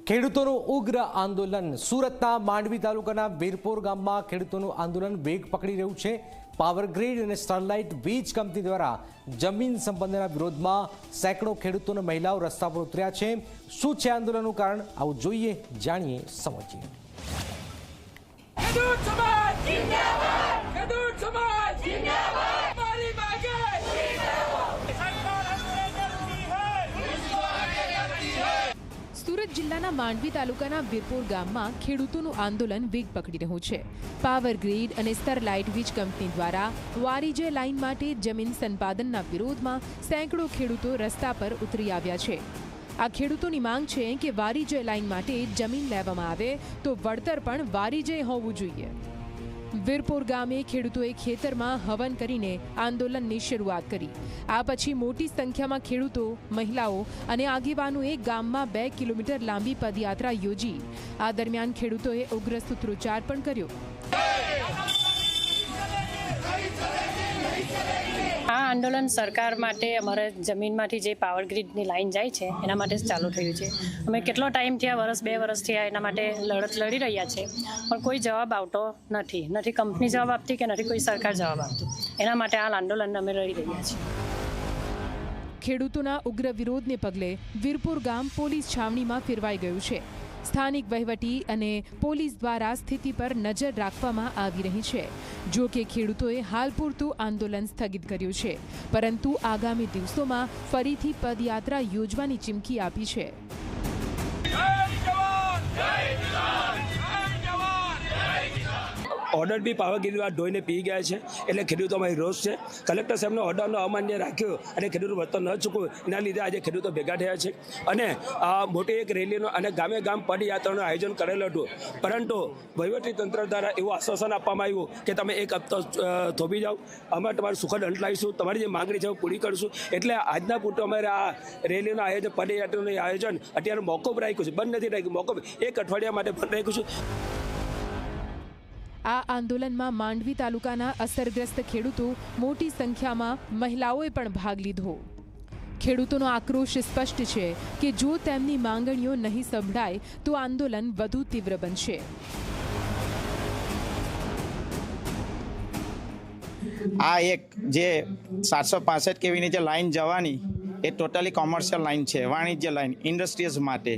ખેડૂતોનું ઉગ્ર આંદોલન સુરતના માંડવી તાલુકાના વીરપુર ગામમાં ખેડૂતોનું આંદોલન વેગ પકડી રહ્યું છે। પાવર ગ્રીડ અને સ્ટરલાઇટ વીજ કંપની દ્વારા જમીન સંબંધના વિરોધમાં સેંકડો ખેડૂતો અને મહિલાઓ રસ્તા પર ઉતર્યા છે। શું છે આંદોલનનું કારણ, આવું જોઈએ, જાણીએ, સમજીએ। ખેડૂત સમાજ જિંદાબાદ, ખેડૂત સમાજ જિંદાબાદ, મારી માંગે જિંદાબાદ, સરકાર હમણે કરતી હૈ। સુરત જિલ્લાના માંડવી તાલુકાના વીરપુર ગામમાં ખેડૂતોનું આંદોલન વેગ પકડી રહ્યું છે। પાવર ગ્રીડ અને સ્ટરલાઇટ વીજ કંપની દ્વારા વારીજે લાઇન માટે જમીન સંપાદનના વિરોધમાં સેંકડો ખેડૂતો રસ્તા પર ઉતરી આવ્યા છે। આ ખેડૂતોની માંગ છે કે વારીજે લાઇન માટે જમીન લેવામાં આવે તો વળતર પણ વારીજે હોવું જોઈએ। વીરપુર ગામે ખેડૂતોએ ખેતરમાં હવન કરીને આંદોલનની શરૂઆત કરી। આ પછી મોટી સંખ્યામાં ખેડૂતો, મહિલાઓ અને આગેવાનોએ ગામમાં 2 કિલોમીટર લાંબી પદયાત્રા યોજી। આ દરમિયાન ખેડૂતોએ ઉગ્ર સૂત્રોચ્ચાર પણ કર્યો। આ આંદોલન સરકાર માટે અમારે જમીનમાંથી જે પાવર ગ્રીડની લાઈન જાય છે એના માટે ચાલુ થયું છે। અમે કેટલો ટાઈમ થયા, 2 વર્ષ થયા, એના માટે લડત લડી રહ્યા છે, પણ કોઈ જવાબ આવતો નથી કંપની જવાબ આપતી કે નથી કોઈ સરકાર જવાબ આપતી। એના માટે આ આંદોલન અમે લડી રહ્યા છીએ। ખેડૂતોના ઉગ્ર વિરોધને પગલે વીરપુર ગામ પોલીસ છાવણીમાં ફેરવાઈ ગયું છે। સ્થાનિક વહીવટી અને પોલીસ દ્વારા સ્થિતિ પર નજર રાખવામાં આવી રહી છે। જો કે ખેડૂતોએ હાલ પૂરતું આંદોલન સ્થગિત કર્યું છે, પરંતુ આગામી દિવસોમાં ફરીથી પદયાત્રા યોજવાની ચીમકી આપી છે। ઓર્ડર બી પાવર ગ્રીડ દ્વારા ધોઈને પી ગયા છે, એટલે ખેડૂતોમાં રોષ છે। કલેક્ટર સાહેબનો ઓર્ડરનો અમાન્ય રાખ્યો અને ખેડૂતો વળતર ન ચૂકવું, એના લીધે આજે ખેડૂતો ભેગા થયા છે અને આ મોટી એક રેલીનો અને ગામે ગામ પદયાત્રાનું આયોજન કરેલું હતું, પરંતુ વહીવટીતંત્ર દ્વારા એવું આશ્વાસન આપવામાં આવ્યું કે તમે એક હપ્તો થોભી જાઓ, અમે તમારું સુખદ અંત લાવીશું, તમારી જે માંગણી છે પૂરી કરીશું। એટલે આજના પૂરતું અમારે આ રેલીનું આયોજન, પદયાત્રાનું આયોજન અત્યારે મોકૂફ રાખ્યું છે, બંધ નથી રાખ્યું, મોકૂફ 1 અઠવાડિયા માટે બંધ રાખ્યું છે। આ આંદોલનમાં માંડવી તાલુકાના અસરગ્રસ્ત ખેડૂતો, મોટી સંખ્યામાં મહિલાઓએ પણ ભાગ લીધો। ખેડૂતોનો આક્રોશ સ્પષ્ટ છે કે જો તેમની માંગણીઓ નહીં સંભળાય તો આંદોલન વધુ તીવ્ર બનશે। આ એક જે 765 કેવીની જે લાઈન જવાની એ ટોટલી કોમર્શિયલ લાઈન છે, વાણિજ્ય લાઈન, ઇન્ડસ્ટ્રીઝ માટે,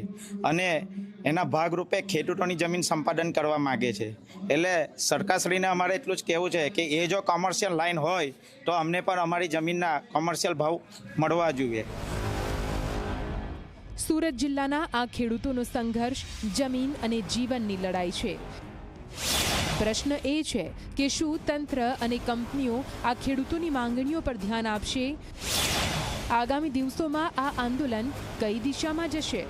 અને એના ભાગરૂપે ખેડૂતોની જમીન સંપાદન કરવા માગે છે। એટલે સરકારશ્રીને અમારે એટલું જ કહેવું છે કે એ જો કોમર્શિયલ લાઈન હોય તો અમને પણ અમારી જમીનના કોમર્શિયલ ભાવ મળવા જોઈએ। સુરત જિલ્લાના આ ખેડૂતોનો સંઘર્ષ જમીન અને જીવનની લડાઈ છે। પ્રશ્ન એ છે કે શું તંત્ર અને કંપનીઓ આ ખેડૂતોની માંગણીઓ પર ધ્યાન આપશે? આગામી દિવસોમાં આ આંદોલન કઈ દિશામાં જશે?